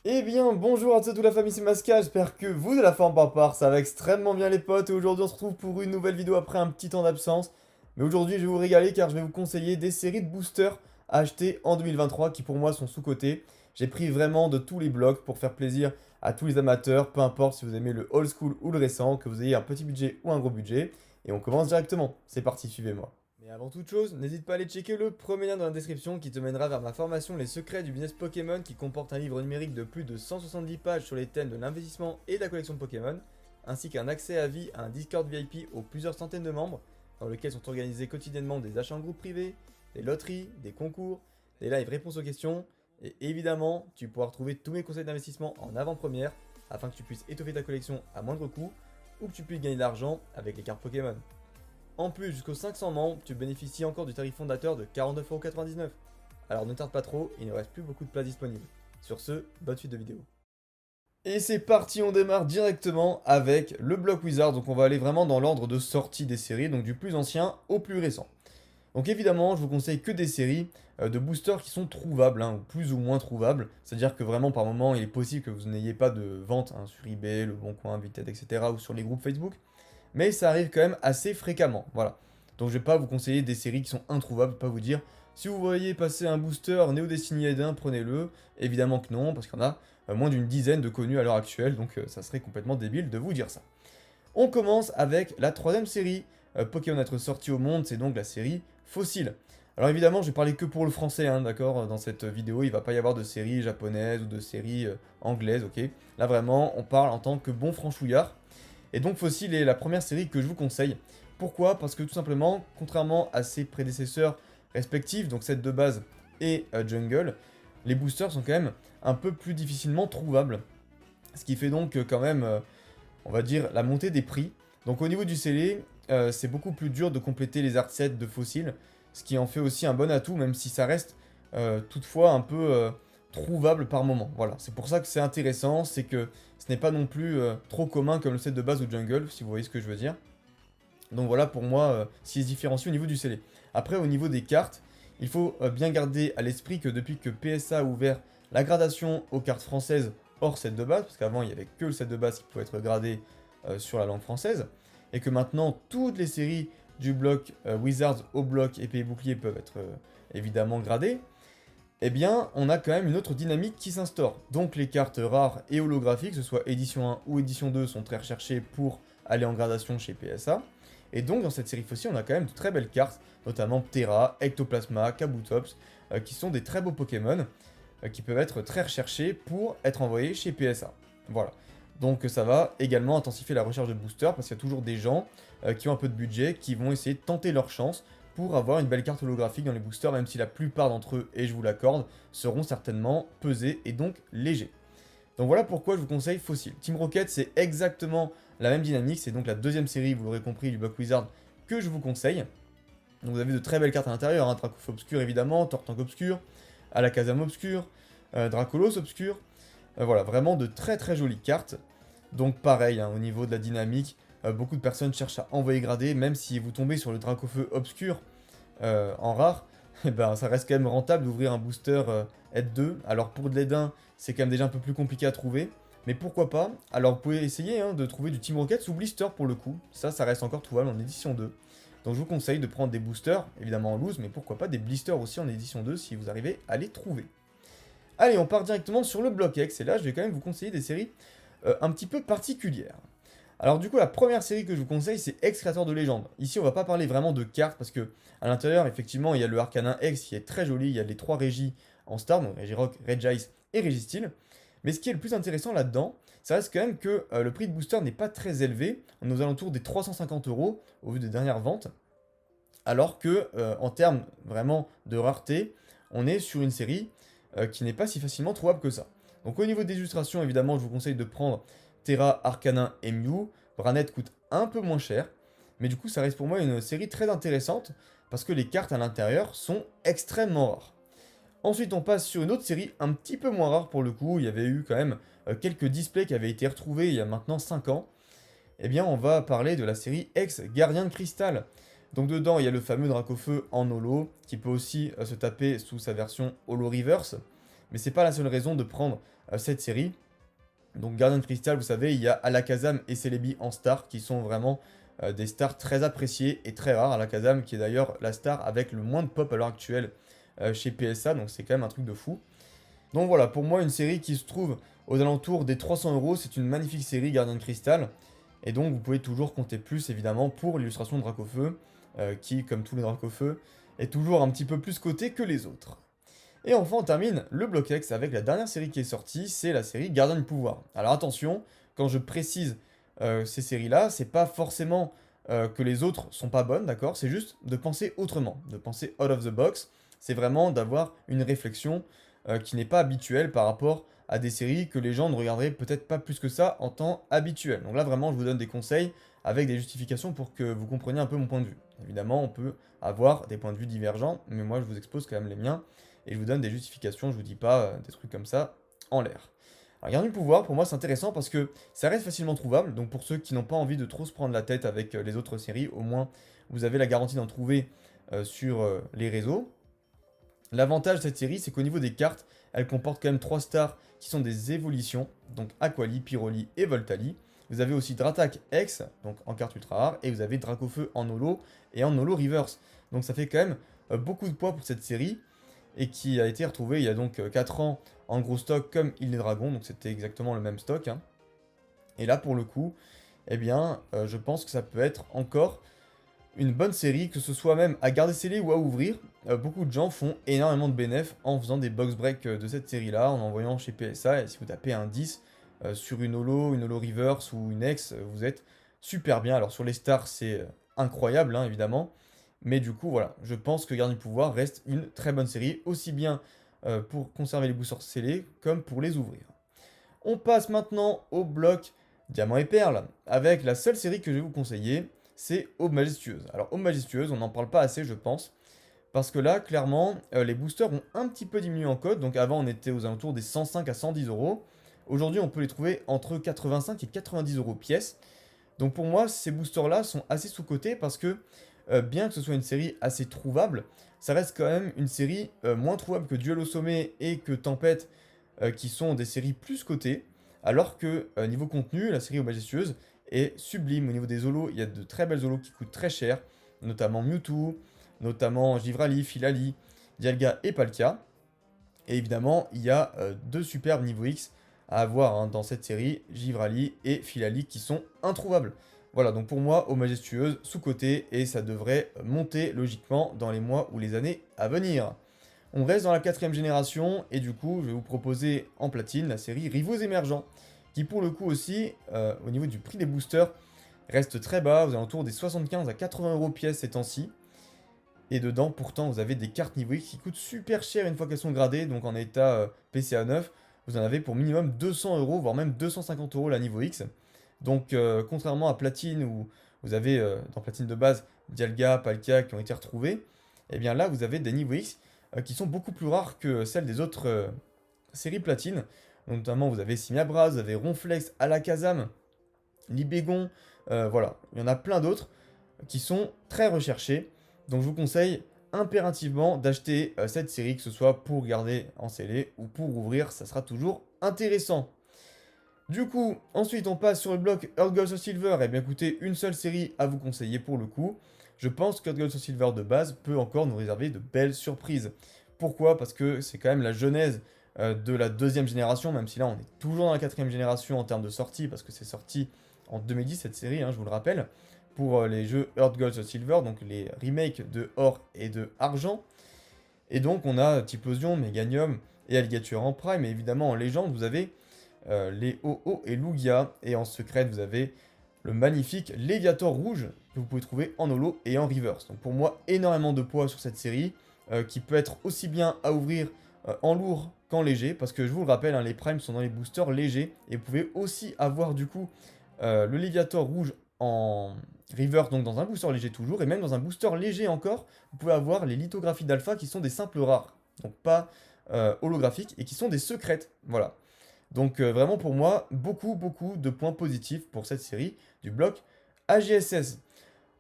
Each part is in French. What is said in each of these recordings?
Eh bien, bonjour à toute la famille, c'est Masca, j'espère que vous de la forme par part, ça va extrêmement bien les potes, et aujourd'hui on se retrouve pour une nouvelle vidéo après un petit temps d'absence. Mais aujourd'hui je vais vous régaler car je vais vous conseiller des séries de boosters à acheter en 2023 qui pour moi sont sous-cotés. J'ai pris vraiment de tous les blocs pour faire plaisir à tous les amateurs, peu importe si vous aimez le old school ou le récent, que vous ayez un petit budget ou un gros budget. Et on commence directement, c'est parti, suivez-moi. Mais avant toute chose, n'hésite pas à aller checker le premier lien dans la description qui te mènera vers ma formation Les secrets du business Pokémon qui comporte un livre numérique de plus de 170 pages sur les thèmes de l'investissement et de la collection de Pokémon, ainsi qu'un accès à vie à un Discord VIP aux plusieurs centaines de membres, dans lequel sont organisés quotidiennement des achats en groupe privé, des loteries, des concours, des lives réponses aux questions, et évidemment, tu pourras retrouver tous mes conseils d'investissement en avant-première, afin que tu puisses étoffer ta collection à moindre coût, ou que tu puisses gagner de l'argent avec les cartes Pokémon. En plus, jusqu'aux 500 membres, tu bénéficies encore du tarif fondateur de 49,99€. Alors ne tarde pas trop, il ne reste plus beaucoup de places disponibles. Sur ce, bonne suite de vidéo. Et c'est parti, on démarre directement avec le bloc Wizard. Donc on va aller vraiment dans l'ordre de sortie des séries, donc du plus ancien au plus récent. Donc évidemment, je vous conseille que des séries de boosters qui sont trouvables, ou plus ou moins trouvables. C'est-à-dire que vraiment par moment, il est possible que vous n'ayez pas de vente sur eBay, Le Bon Coin, Vinted, etc. ou sur les groupes Facebook. Mais ça arrive quand même assez fréquemment, voilà. Donc je vais pas vous conseiller des séries qui sont introuvables, pas vous dire, si vous voyez passer un booster Neo Destiny Eden, prenez-le. Évidemment que non, parce qu'il y en a moins d'une dizaine de connus à l'heure actuelle, donc ça serait complètement débile de vous dire ça. On commence avec la troisième série Pokémon à être sortie au monde, c'est donc la série Fossil. Alors évidemment, je vais parler que pour le français, d'accord. Dans cette vidéo, il va pas y avoir de séries japonaises ou de séries anglaises, ok. Là vraiment, on parle en tant que bon franchouillard. Et donc Fossil est la première série que je vous conseille. Pourquoi? Parce que tout simplement, contrairement à ses prédécesseurs respectifs, donc cette de base et Jungle, les boosters sont quand même un peu plus difficilement trouvables. Ce qui fait donc quand même, on va dire, la montée des prix. Donc au niveau du scellé, c'est beaucoup plus dur de compléter les art sets de Fossil, ce qui en fait aussi un bon atout, même si ça reste toutefois un peu trouvable par moment. Voilà, c'est pour ça que c'est intéressant, c'est que ce n'est pas non plus trop commun comme le set de base ou Jungle, si vous voyez ce que je veux dire. Donc voilà pour moi ce qui se différencie au niveau du scellé. Après au niveau des cartes, il faut bien garder à l'esprit que depuis que PSA a ouvert la gradation aux cartes françaises hors set de base, parce qu'avant il n'y avait que le set de base qui pouvait être gradé sur la langue française, et que maintenant toutes les séries du bloc Wizards au bloc épée et bouclier peuvent être évidemment gradées, eh bien, on a quand même une autre dynamique qui s'instaure. Donc les cartes rares et holographiques, que ce soit édition 1 ou édition 2, sont très recherchées pour aller en gradation chez PSA. Et donc dans cette série Fossil, on a quand même de très belles cartes, notamment Ptera, Ectoplasma, Kabutops, qui sont des très beaux Pokémon, qui peuvent être très recherchés pour être envoyés chez PSA. Voilà. Donc ça va également intensifier la recherche de boosters, parce qu'il y a toujours des gens qui ont un peu de budget, qui vont essayer de tenter leur chance pour avoir une belle carte holographique dans les boosters, même si la plupart d'entre eux, et je vous l'accorde, seront certainement pesés et donc légers. Donc voilà pourquoi je vous conseille Fossil. Team Rocket, c'est exactement la même dynamique, c'est donc la deuxième série, vous l'aurez compris, du bloc Wizard que je vous conseille. Donc vous avez de très belles cartes à l'intérieur, Dracouf Obscur évidemment, Tortank Obscur, Alakazam Obscur, Dracolos Obscur, voilà, vraiment de très très jolies cartes. Donc pareil, au niveau de la dynamique, beaucoup de personnes cherchent à envoyer grader, même si vous tombez sur le Dracofeu Obscur en rare, et ben, ça reste quand même rentable d'ouvrir un booster Aide 2. Alors pour de l'aide c'est quand même déjà un peu plus compliqué à trouver, mais pourquoi pas. Alors vous pouvez essayer de trouver du Team Rocket sous blister pour le coup, ça reste encore trouvable en édition 2. Donc je vous conseille de prendre des boosters, évidemment en loose, mais pourquoi pas des blisters aussi en édition 2 si vous arrivez à les trouver. Allez, on part directement sur le bloc X, et là je vais quand même vous conseiller des séries un petit peu particulières. Alors du coup, la première série que je vous conseille, c'est X Créateur de Légende. Ici, on va pas parler vraiment de cartes, parce que à l'intérieur, effectivement, il y a le Arcanin X qui est très joli, il y a les trois régies en star, donc Régirock, Regice et Registeel. Mais ce qui est le plus intéressant là-dedans, ça reste quand même que le prix de booster n'est pas très élevé, on est aux alentours des 350€ au vu des dernières ventes, alors que en termes vraiment de rareté, on est sur une série qui n'est pas si facilement trouvable que ça. Donc au niveau des illustrations, évidemment, je vous conseille de prendre Terra, Arcanin et Mew. Branette coûte un peu moins cher, mais du coup ça reste pour moi une série très intéressante, parce que les cartes à l'intérieur sont extrêmement rares. Ensuite on passe sur une autre série un petit peu moins rare pour le coup, il y avait eu quand même quelques displays qui avaient été retrouvés il y a maintenant 5 ans. Eh bien on va parler de la série X Gardien de Cristal. Donc dedans, il y a le fameux Dracofeu en holo, qui peut aussi se taper sous sa version holo reverse. Mais c'est pas la seule raison de prendre cette série. Donc Gardien de Cristal, vous savez, il y a Alakazam et Celebi en star, qui sont vraiment des stars très appréciées et très rares. Alakazam qui est d'ailleurs la star avec le moins de pop à l'heure actuelle chez PSA, donc c'est quand même un truc de fou. Donc voilà, pour moi, une série qui se trouve aux alentours des 300 euros, c'est une magnifique série Gardien de Cristal. Et donc vous pouvez toujours compter plus évidemment pour l'illustration de Dracofeu, qui, comme tous les Dracofeu, est toujours un petit peu plus coté que les autres. Et enfin, on termine le bloc X avec la dernière série qui est sortie, c'est la série Gardien du Pouvoir. Alors attention, quand je précise ces séries-là, c'est pas forcément que les autres sont pas bonnes, d'accord? C'est juste de penser autrement, de penser out of the box. C'est vraiment d'avoir une réflexion qui n'est pas habituelle par rapport à des séries que les gens ne regarderaient peut-être pas plus que ça en temps habituel. Donc là, vraiment, je vous donne des conseils avec des justifications pour que vous compreniez un peu mon point de vue. Évidemment, on peut avoir des points de vue divergents, mais moi, je vous expose quand même les miens et je vous donne des justifications, je vous dis pas des trucs comme ça en l'air. Alors, Gardien du Pouvoir, pour moi, c'est intéressant parce que ça reste facilement trouvable. Donc, pour ceux qui n'ont pas envie de trop se prendre la tête avec les autres séries, au moins, vous avez la garantie d'en trouver sur les réseaux. L'avantage de cette série, c'est qu'au niveau des cartes, elle comporte quand même 3 stars qui sont des évolutions, donc Aquali, Pyroli et Voltali. Vous avez aussi Dratak X, donc en carte ultra rare, et vous avez Dracofeu en holo et en holo reverse. Donc ça fait quand même beaucoup de poids pour cette série, et qui a été retrouvée il y a donc 4 ans en gros stock comme Île des Dragons, donc c'était exactement le même stock. Hein. Et là pour le coup, eh bien, je pense que ça peut être encore une bonne série, que ce soit même à garder scellé ou à ouvrir. Beaucoup de gens font énormément de bénéfices en faisant des box breaks de cette série-là, en envoyant chez PSA, et si vous tapez un 10 sur une holo reverse ou une X, vous êtes super bien. Alors sur les stars, c'est incroyable, hein, évidemment, mais du coup, voilà, je pense que Gardien du Pouvoir reste une très bonne série, aussi bien pour conserver les boosters scellés, comme pour les ouvrir. On passe maintenant au bloc Diamant et Perle, avec la seule série que je vais vous conseiller, c'est Aube Majestueuse. Alors Aube Majestueuse, on n'en parle pas assez je pense, parce que là, clairement, les boosters ont un petit peu diminué en code, donc avant on était aux alentours des 105 à 110 euros. Aujourd'hui on peut les trouver entre 85 et 90 euros pièce. Donc pour moi, ces boosters-là sont assez sous-cotés parce que, bien que ce soit une série assez trouvable, ça reste quand même une série moins trouvable que Duel au sommet et que Tempête, qui sont des séries plus cotées, alors que niveau contenu, la série Aube Majestueuse est sublime. Au niveau des holos, il y a de très belles holos qui coûtent très cher, notamment Mewtwo, notamment Givrali, Filali, Dialga et Palkia. Et évidemment, il y a deux superbes niveau X à avoir hein, dans cette série, Givrali et Filali, qui sont introuvables. Voilà, donc pour moi, Aube Majestueuse, sous-coté, et ça devrait monter logiquement dans les mois ou les années à venir. On reste dans la 4ème génération, et du coup, je vais vous proposer en platine la série Rivaux Émergents, qui pour le coup aussi, au niveau du prix des boosters, reste très bas, aux alentours des 75 à 80 euros pièce ces temps-ci. Et dedans, pourtant, vous avez des cartes niveau X qui coûtent super cher une fois qu'elles sont gradées, donc en état PCA 9, vous en avez pour minimum 200 euros, voire même 250 euros la niveau X. Donc, contrairement à Platine, où vous avez dans Platine de base Dialga, Palkia qui ont été retrouvés, et bien là, vous avez des niveaux X qui sont beaucoup plus rares que celles des autres séries Platine. Donc, notamment, vous avez Simiabra, vous avez Ronflex, Alakazam, Libégon, voilà, il y en a plein d'autres qui sont très recherchés. Donc je vous conseille impérativement d'acheter cette série, que ce soit pour garder en scellé ou pour ouvrir, ça sera toujours intéressant. Du coup, ensuite on passe sur le bloc Earth Gold Soul Silver. Et bien écoutez, une seule série à vous conseiller pour le coup. Je pense que Earth Gold Soul Silver de base peut encore nous réserver de belles surprises. Pourquoi? Parce que c'est quand même la genèse de la 2ème génération, même si là on est toujours dans la 4ème génération en termes de sortie, parce que c'est sorti en 2010 cette série, hein, je vous le rappelle, pour les jeux Earth Gold Soul Silver, donc les remakes de Or et de Argent. Et donc on a Typhlosion, Meganium et Alligator en Prime, et évidemment en légende vous avez les Ho-Oh et Lugia, et en secret vous avez le magnifique Léviator rouge que vous pouvez trouver en holo et en reverse. Donc pour moi, énormément de poids sur cette série, qui peut être aussi bien à ouvrir en lourd qu'en léger, parce que je vous le rappelle, hein, les primes sont dans les boosters légers, et vous pouvez aussi avoir du coup le Léviator rouge en reverse, donc dans un booster léger toujours, et même dans un booster léger encore, vous pouvez avoir les lithographies d'alpha qui sont des simples rares, donc pas holographiques, et qui sont des secrètes, voilà. Donc vraiment pour moi, beaucoup de points positifs pour cette série du bloc AGSS.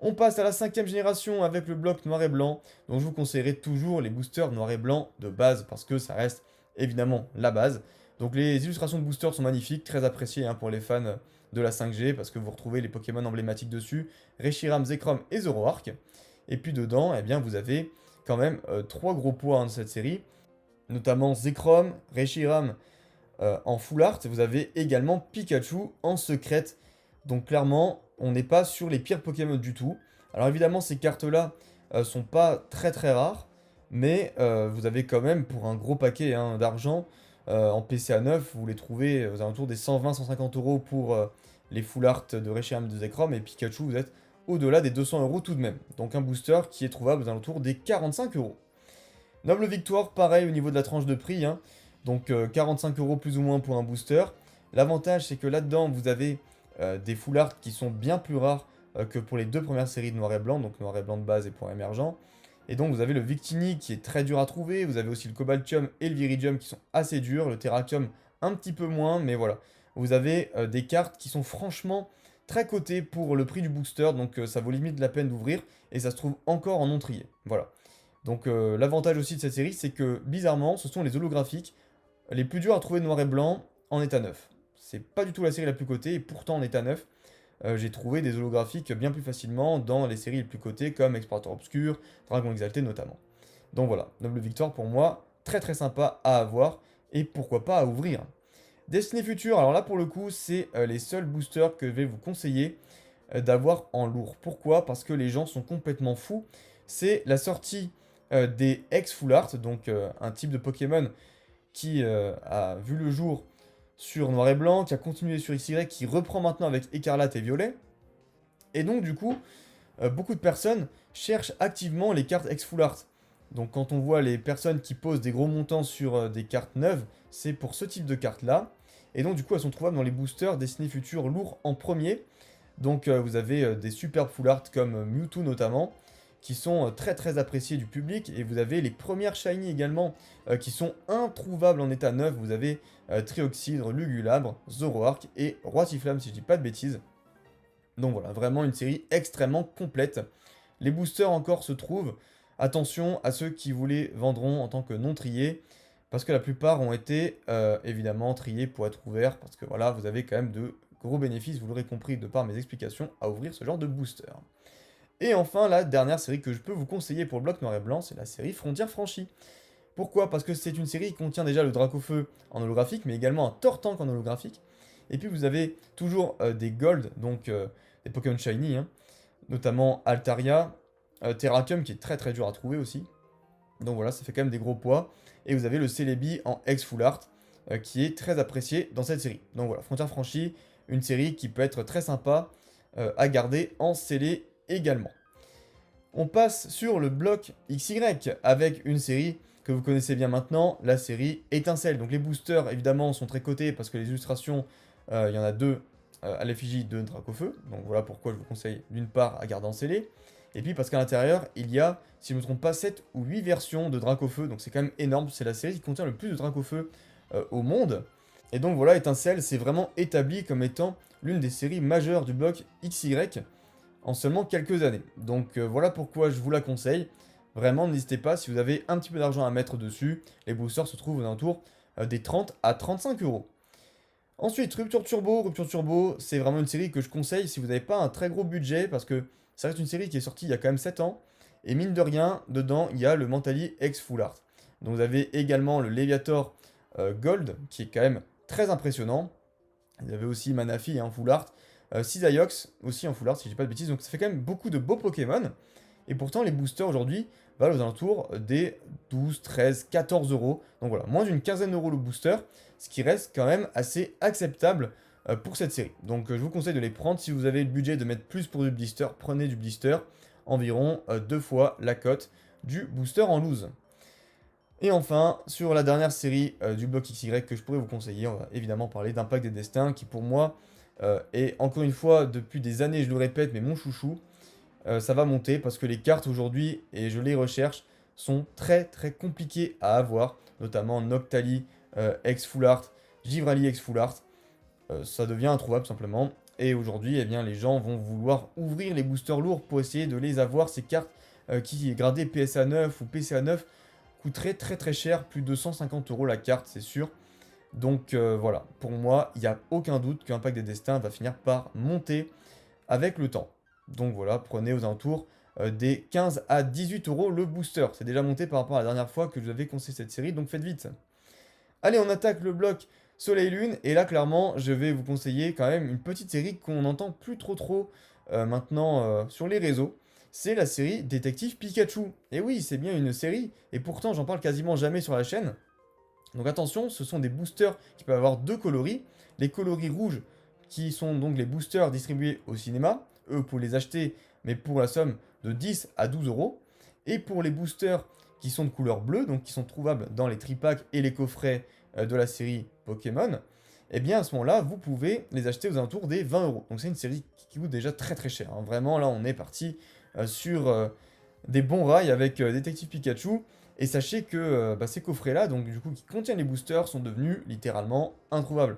On passe à la 5ème génération avec le bloc noir et blanc, donc je vous conseillerais toujours les boosters noir et blanc de base, parce que ça reste évidemment la base. Donc les illustrations de boosters sont magnifiques, très appréciées hein, pour les fans de la 5G, parce que vous retrouvez les Pokémon emblématiques dessus, Reshiram, Zekrom et Zoroark. Et puis dedans, eh bien, vous avez quand même 3 gros poids hein, de cette série, notamment Zekrom, Reshiram en full art, vous avez également Pikachu en secrète. Donc clairement, on n'est pas sur les pires Pokémon du tout. Alors évidemment, ces cartes-là sont pas très très rares, mais vous avez quand même pour un gros paquet hein, d'argent en PCA 9, vous les trouvez aux alentours des 120-150 euros pour les full art de Reshiram et de Zekrom, et Pikachu, vous êtes au-delà des 200 euros tout de même. Donc un booster qui est trouvable aux alentours des 45 euros. Noble Victoire, pareil au niveau de la tranche de prix, hein. Donc 45 euros plus ou moins pour un booster. L'avantage c'est que là-dedans vous avez des full art qui sont bien plus rares que pour les deux premières séries de noir et blanc, donc noir et blanc de base et pour émergent. Et donc vous avez le Victini qui est très dur à trouver, vous avez aussi le Cobaltium et le Viridium qui sont assez durs, le Terrakium un petit peu moins, mais voilà. Vous avez des cartes qui sont franchement très cotées pour le prix du booster, donc ça vaut limite la peine d'ouvrir, et ça se trouve encore en non trié. Voilà. Donc l'avantage aussi de cette série, c'est que bizarrement, ce sont les holographiques les plus durs à trouver noir et blanc en état neuf. C'est pas du tout la série la plus cotée, et pourtant en état neuf, j'ai trouvé des holographiques bien plus facilement dans les séries les plus cotées comme Explorateur Obscur, Dragon Exalté notamment. Donc voilà, Noble Victoire pour moi, très très sympa à avoir, et pourquoi pas à ouvrir. Destiny Future, alors là pour le coup, c'est les seuls boosters que je vais vous conseiller d'avoir en lourd. Pourquoi? Parce que les gens sont complètement fous. C'est la sortie des ex Full Art, donc un type de Pokémon qui a vu le jour sur Noir et Blanc, qui a continué sur XY, qui reprend maintenant avec Écarlate et Violet. Et donc du coup, beaucoup de personnes cherchent activement les cartes ex Full Art. Donc quand on voit les personnes qui posent des gros montants sur des cartes neuves, c'est pour ce type de cartes là. Et donc du coup elles sont trouvables dans les boosters Destiny Future lourds en premier. Donc vous avez des superbes full art comme Mewtwo notamment, qui sont très très appréciés du public. Et vous avez les premières shiny également, qui sont introuvables en état neuf. Vous avez Trioxydre, Lugulabre, Zoroark et Roi Sifflam si je dis pas de bêtises. Donc voilà, vraiment une série extrêmement complète. Les boosters encore se trouvent. Attention à ceux qui vous les vendront en tant que non triés, parce que la plupart ont été évidemment triés pour être ouverts, parce que voilà, vous avez quand même de gros bénéfices, vous l'aurez compris de par mes explications, à ouvrir ce genre de booster. Et enfin, la dernière série que je peux vous conseiller pour le bloc noir et blanc, c'est la série Frontières franchies. Pourquoi? Parce que c'est une série qui contient déjà le Dracofeu en holographique, mais également un Tortank en holographique. Et puis vous avez toujours des Gold, donc des Pokémon Shiny, hein, notamment Altaria, Terrakium qui est très très dur à trouver aussi. Donc voilà, ça fait quand même des gros poids. Et vous avez le Celebi en ex full art, qui est très apprécié dans cette série. Donc voilà, Frontières franchies, une série qui peut être très sympa à garder en scellé également. On passe sur le bloc XY avec une série que vous connaissez bien maintenant, la série Étincelle. Donc les boosters évidemment sont très cotés parce que les illustrations, il y en a deux à l'effigie de Dracofeu. Donc voilà pourquoi je vous conseille d'une part à garder en scellé. Et puis parce qu'à l'intérieur, il y a, si je ne me trompe pas, 7 ou 8 versions de Dracofeu. Donc c'est quand même énorme, c'est la série qui contient le plus de Dracofeu au monde. Et donc voilà, Étincelle, c'est vraiment établi comme étant l'une des séries majeures du bloc XY en seulement quelques années. Donc voilà pourquoi je vous la conseille. Vraiment, n'hésitez pas, si vous avez un petit peu d'argent à mettre dessus, les boosters se trouvent aux alentours des 30 à 35 euros. Ensuite, Rupture Turbo. Rupture Turbo, c'est vraiment une série que je conseille si vous n'avez pas un très gros budget, parce que ça reste une série qui est sortie il y a quand même 7 ans, et mine de rien, dedans, il y a le Mentali ex Full Art. Donc vous avez également le Leviator Gold, qui est quand même très impressionnant. Vous avez aussi Manafi en Full Art, Cisaiox aussi en Full Art, si je dis pas de bêtises, donc ça fait quand même beaucoup de beaux Pokémon. Et pourtant, les boosters aujourd'hui valent aux alentours des 12, 13, 14 euros. Donc voilà, moins d'une quinzaine d'euros le booster, ce qui reste quand même assez acceptable pour cette série. Donc je vous conseille de les prendre. Si vous avez le budget de mettre plus pour du blister, prenez du blister, environ 2 fois la cote du booster en loose. Et enfin, sur la dernière série du bloc XY que je pourrais vous conseiller, on va évidemment parler d'Impact des Destins, qui pour moi est encore une fois, depuis des années, je le répète, mais mon chouchou. Ça va monter parce que les cartes aujourd'hui, et je les recherche, sont très très compliquées à avoir, notamment Noctali ex Full Art, Givrali ex Full Art. Ça devient introuvable simplement. Et aujourd'hui, eh bien, les gens vont vouloir ouvrir les boosters lourds pour essayer de les avoir. Ces cartes qui gradées PSA 9 ou PCA 9 coûteraient très très cher, plus de 150 € la carte, c'est sûr. Donc voilà, pour moi, il n'y a aucun doute qu'Impact des Destins va finir par monter avec le temps. Donc voilà, prenez aux alentours des 15 à 18 € le booster. C'est déjà monté par rapport à la dernière fois que je vous avais conseillé cette série, donc faites vite. Allez, on attaque le bloc Soleil-Lune, et là clairement, je vais vous conseiller quand même une petite série qu'on n'entend plus trop maintenant sur les réseaux. C'est la série Détective Pikachu. Et oui, c'est bien une série, et pourtant j'en parle quasiment jamais sur la chaîne. Donc attention, ce sont des boosters qui peuvent avoir deux coloris. Les coloris rouges, qui sont donc les boosters distribués au cinéma. Eux, vous pouvez les acheter, mais pour la somme de 10 à 12 €. Et pour les boosters qui sont de couleur bleue, donc qui sont trouvables dans les tripacks et les coffrets de la série Pokémon, eh bien à ce moment-là, vous pouvez les acheter aux alentours des 20 €. Donc c'est une série qui coûte déjà très très cher, hein. Vraiment, là, on est parti sur des bons rails avec Détective Pikachu. Et sachez que ces coffrets-là, donc du coup qui contiennent les boosters, sont devenus littéralement introuvables.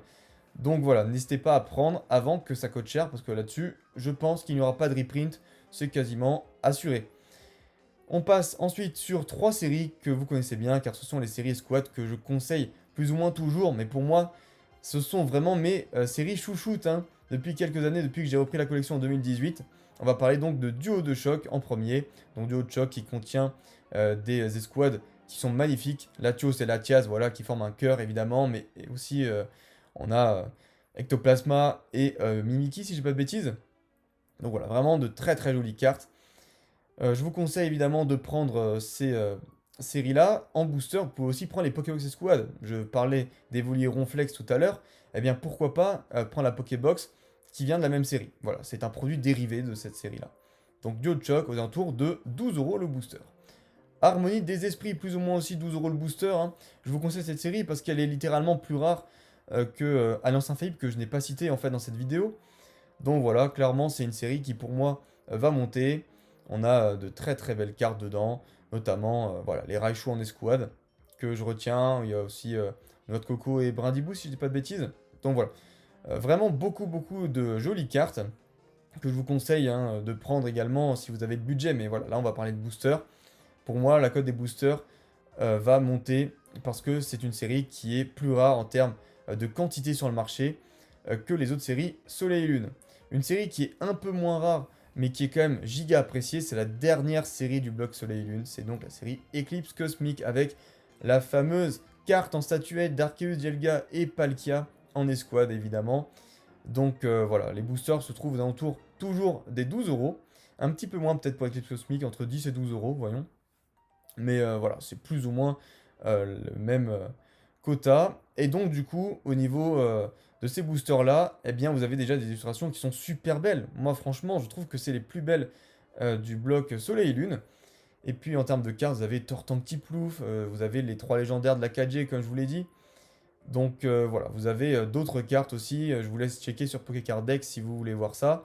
Donc voilà, n'hésitez pas à prendre avant que ça coûte cher, parce que là-dessus, je pense qu'il n'y aura pas de reprint, c'est quasiment assuré. On passe ensuite sur trois séries que vous connaissez bien, car ce sont les séries Escouade que je conseille plus ou moins toujours, mais pour moi, ce sont vraiment mes séries chouchoutes, hein, depuis quelques années, depuis que j'ai repris la collection en 2018. On va parler donc de Duo de Choc en premier, donc Duo de Choc qui contient des escouades qui sont magnifiques. Latios et Latias, voilà, qui forment un cœur évidemment, mais aussi on a Ectoplasma et Mimikyu si j'ai pas de bêtises. Donc voilà, vraiment de très très jolies cartes. Je vous conseille évidemment de prendre ces séries-là. En booster, vous pouvez aussi prendre les Pokébox Escouade. Je parlais des Voliers Ronflex tout à l'heure. Eh bien, pourquoi pas prendre la Pokébox qui vient de la même série. Voilà, c'est un produit dérivé de cette série-là. Donc Duo de Choc aux alentours de 12 € le booster. Harmonie des Esprits, plus ou moins aussi 12 € le booster, hein. Je vous conseille cette série parce qu'elle est littéralement plus rare que Alliance Infaillible, que je n'ai pas cité en fait dans cette vidéo. Donc voilà, clairement c'est une série qui pour moi va monter. On a de très très belles cartes dedans, notamment voilà, les Raichu en escouade que je retiens. Il y a aussi Noix de Coco et Brindibou si je dis pas de bêtises. Donc voilà, vraiment beaucoup de jolies cartes que je vous conseille hein, de prendre également si vous avez le budget. Mais voilà, là on va parler de booster. Pour moi, la cote des boosters va monter parce que c'est une série qui est plus rare en termes de quantité sur le marché que les autres séries Soleil et Lune. Une série qui est un peu moins rare, mais qui est quand même giga appréciée, c'est la dernière série du bloc Soleil et Lune. C'est donc la série Eclipse Cosmique avec la fameuse carte en statuette d'Arceus, Dialga et Palkia en escouade évidemment. Donc voilà, les boosters se trouvent aux alentours toujours des 12 €. Un petit peu moins peut-être pour Eclipse Cosmique, entre 10 et 12 €, voyons. Mais voilà, c'est plus ou moins le même quota. Et donc, du coup, au niveau de ces boosters-là, eh bien, vous avez déjà des illustrations qui sont super belles. Moi, franchement, je trouve que c'est les plus belles du bloc Soleil et Lune. Et puis, en termes de cartes, vous avez Tortank Tiplouf, vous avez les trois légendaires de la 4G, comme je vous l'ai dit. Donc, voilà, vous avez d'autres cartes aussi. Je vous laisse checker sur Pokécard Deck si vous voulez voir ça.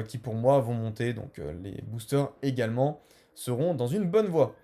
Qui, pour moi, vont monter. Donc, les boosters également seront dans une bonne voie.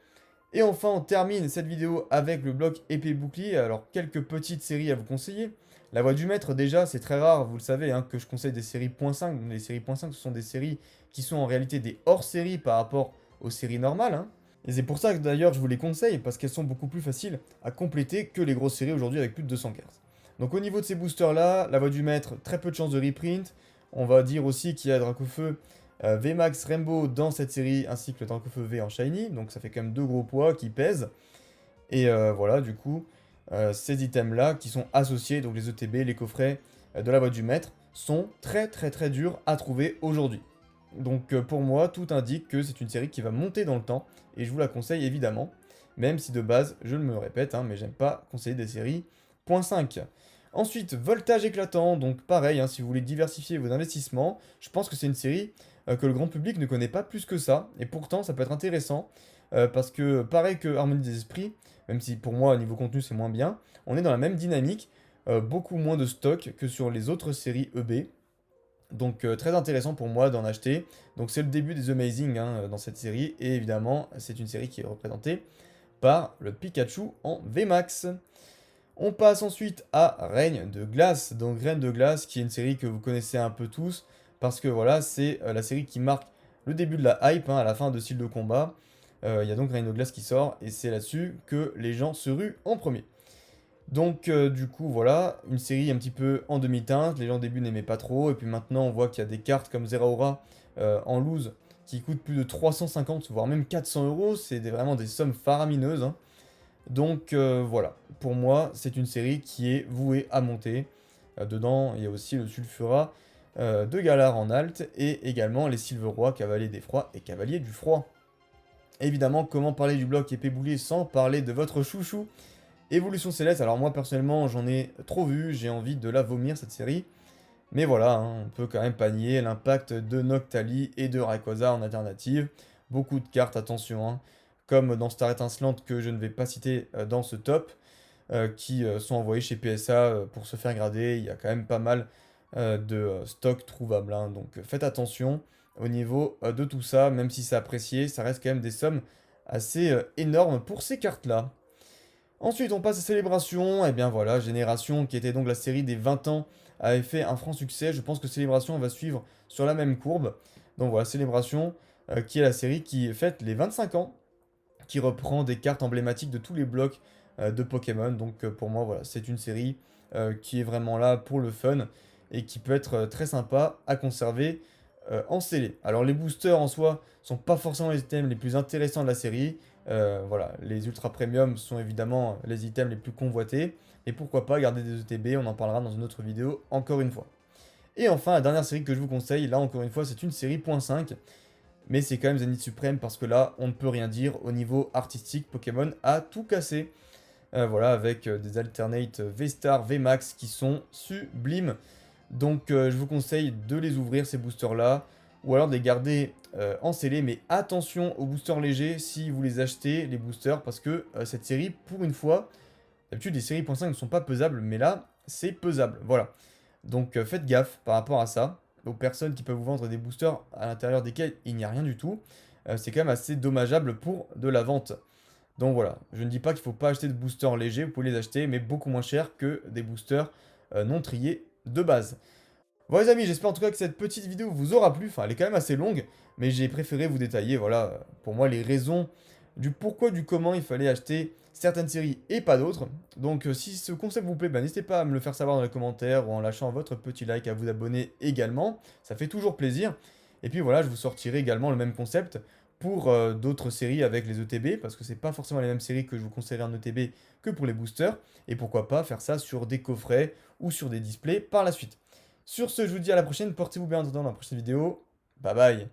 Et enfin, on termine cette vidéo avec le bloc épée bouclier. Alors, quelques petites séries à vous conseiller. La Voix du Maître, déjà, c'est très rare, vous le savez, hein, que je conseille des séries .5. Les séries .5, ce sont des séries qui sont en réalité des hors-séries par rapport aux séries normales, hein. Et c'est pour ça que d'ailleurs je vous les conseille, parce qu'elles sont beaucoup plus faciles à compléter que les grosses séries aujourd'hui avec plus de 200 cartes. Donc au niveau de ces boosters-là, la Voix du Maître, très peu de chances de reprint. On va dire aussi qu'il y a Dracofeu VMAX Rainbow dans cette série, ainsi que le Dracofeu V en Shiny, donc ça fait quand même deux gros poids qui pèsent. Et voilà, du coup, ces items-là qui sont associés, donc les ETB, les coffrets de la Voix du Maître, sont très durs à trouver aujourd'hui. Donc pour moi, tout indique que c'est une série qui va monter dans le temps, et je vous la conseille évidemment, même si de base, je me répète, hein, mais j'aime pas conseiller des séries .5. Ensuite, Voltage éclatant, donc pareil, hein, si vous voulez diversifier vos investissements, je pense que c'est une série que le grand public ne connaît pas plus que ça, et pourtant ça peut être intéressant, parce que pareil que Harmonie des Esprits, même si pour moi, au niveau contenu, c'est moins bien, on est dans la même dynamique, beaucoup moins de stock que sur les autres séries EB, donc très intéressant pour moi d'en acheter. Donc c'est le début des Amazing hein, dans cette série, et évidemment, c'est une série qui est représentée par le Pikachu en VMAX. On passe ensuite à Règne de glace, donc Reine de glace, qui est une série que vous connaissez un peu tous, parce que voilà, c'est la série qui marque le début de la hype, hein, à la fin de Style de combat. Il y a donc Règne de glace qui sort, et c'est là-dessus que les gens se ruent en premier. Donc du coup voilà, une série un petit peu en demi-teinte, les gens au début n'aimaient pas trop, et puis maintenant on voit qu'il y a des cartes comme Zeraora en loose qui coûtent plus de 350 voire même 400 euros, c'est vraiment des sommes faramineuses, hein. Donc voilà, pour moi c'est une série qui est vouée à monter. Dedans il y a aussi le Sulfura de Galar en alt, et également les Silverois, Cavaliers des Froids et Cavaliers du Froid. Évidemment, comment parler du bloc épée boulier sans parler de votre chouchou Évolution Céleste. Alors moi personnellement j'en ai trop vu, j'ai envie de la vomir cette série. Mais voilà, hein, on peut quand même pas nier l'impact de Noctali et de Rayquaza en alternative. Beaucoup de cartes, attention, hein, comme dans Star Étincelante que je ne vais pas citer dans ce top, qui sont envoyés chez PSA pour se faire grader. Il y a quand même pas mal de stocks trouvables, hein, donc faites attention au niveau de tout ça, même si c'est apprécié, ça reste quand même des sommes assez énormes pour ces cartes-là. Ensuite, on passe à Célébration. Et bien voilà, Génération, qui était donc la série des 20 ans, avait fait un franc succès. Je pense que Célébration va suivre sur la même courbe. Donc voilà, Célébration, qui est la série qui fête les 25 ans, qui reprend des cartes emblématiques de tous les blocs de Pokémon. Donc pour moi, voilà, c'est une série qui est vraiment là pour le fun et qui peut être très sympa à conserver en scellé. Alors les boosters en soi sont pas forcément les items les plus intéressants de la série. Voilà, les ultra premium sont évidemment les items les plus convoités. Et pourquoi pas garder des ETB, on en parlera dans une autre vidéo encore une fois. Et enfin, la dernière série que je vous conseille, là encore une fois, c'est une série .5. Mais c'est quand même Zenith Suprême parce que là, on ne peut rien dire au niveau artistique. Pokémon a tout cassé. Voilà, avec des alternates V-Star, V-Max qui sont sublimes. Donc je vous conseille de les ouvrir ces boosters là, ou alors de les garder en scellé, mais attention aux boosters légers si vous les achetez, les boosters, parce que cette série, pour une fois, d'habitude les séries .5 ne sont pas pesables, mais là c'est pesable, voilà. Donc faites gaffe par rapport à ça, aux personnes qui peuvent vous vendre des boosters à l'intérieur desquels il n'y a rien du tout, c'est quand même assez dommageable pour de la vente. Donc voilà, je ne dis pas qu'il ne faut pas acheter de boosters légers, vous pouvez les acheter, mais beaucoup moins cher que des boosters non triés de base. Bon les amis, j'espère en tout cas que cette petite vidéo vous aura plu, enfin elle est quand même assez longue, mais j'ai préféré vous détailler, voilà, pour moi les raisons du pourquoi, du comment il fallait acheter certaines séries et pas d'autres. Donc si ce concept vous plaît, bah, n'hésitez pas à me le faire savoir dans les commentaires ou en lâchant votre petit like, à vous abonner également, ça fait toujours plaisir. Et puis voilà, je vous sortirai également le même concept pour d'autres séries avec les ETB, parce que c'est pas forcément les mêmes séries que je vous conseillerais en ETB que pour les boosters, et pourquoi pas faire ça sur des coffrets ou sur des displays par la suite. Sur ce, je vous dis à la prochaine, portez-vous bien dans la prochaine vidéo, bye bye.